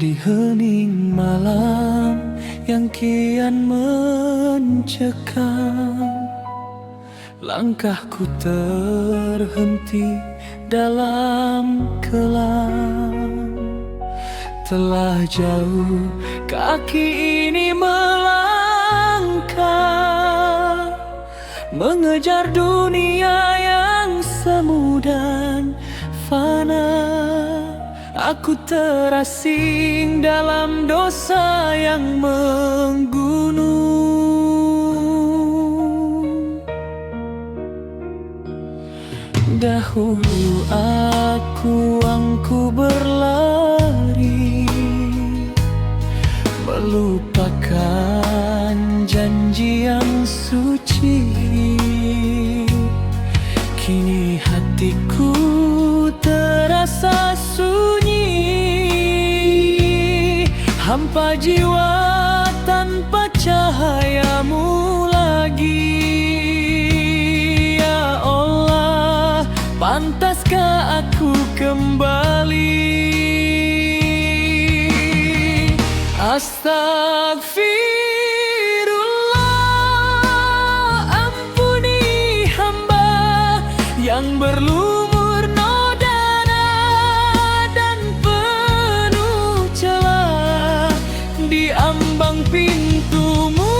Di hening malam yang kian mencekam, langkahku terhenti dalam kelam. Telah jauh kaki ini melangkah, mengejar dunia yang semu dan fana. Aku terasing dalam dosa yang menggunung. Dahulu aku berlari, melupakan janji yang suci. Kini hatiku terasa sunyi, hampa jiwa tanpa cahayamu lagi. Ya Allah, pantaskah aku kembali? Astagfirullah, ampuni hamba yang berlumur noda dan penuh celah. Di ambang pintumu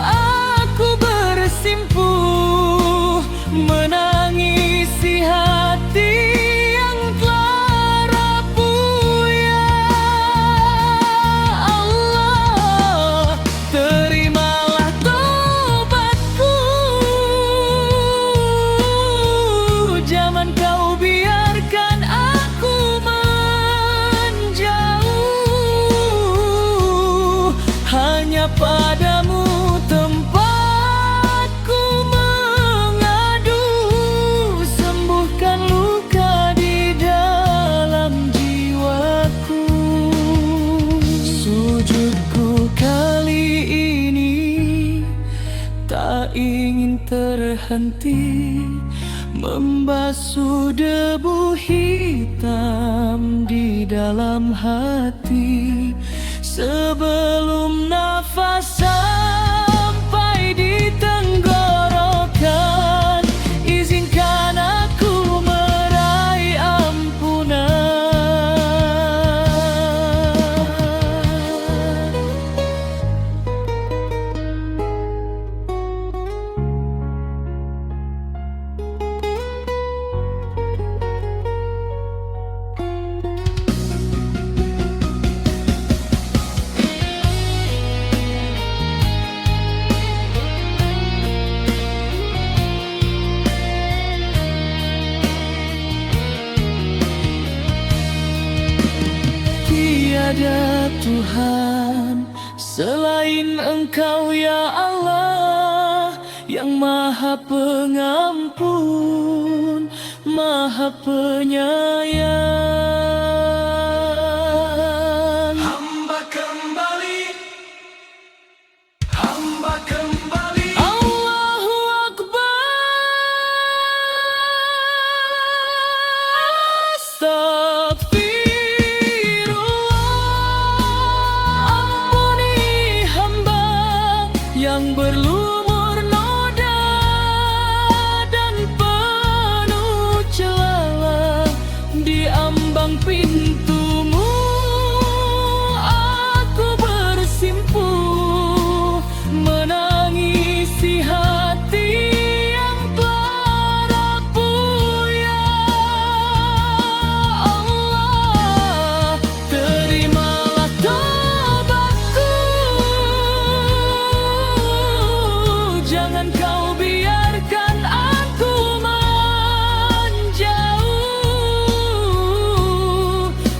aku bersimpuh, menangisi hati yang telah rapuh. Ya Allah, terimalah tobatku. Jangan kau biarkan aku menjauh, hanya padamu tempatku mengadu. Sembuhkan luka di dalam jiwaku. Sujudku kali ini tak ingin terhenti, membasuh debu hitam di dalam hati. Sebelum nafas sampai di tenggorokan, izinkan aku meraih ampunan. Tiada Tuhan selain Engkau, ya Allah, yang Maha Pengampun, Maha Penyayang. Hamba kembali, hamba kembali. Allahu Akbar. Yang berlumur noda dan penuh celah. Di ambang pintumu aku bersimpuh, menangisi hati yang telah rapuh. Ya Allah, terimalah tobatku. Jangan kau biarkan aku menjauh,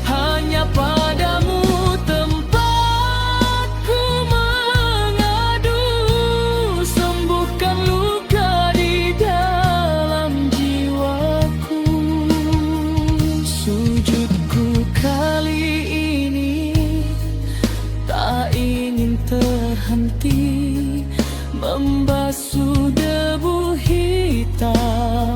hanya padamu tempatku mengadu. Sembuhkan luka di dalam jiwaku. Sujudku kali ini tak ingin terhenti, membasuh debu hitam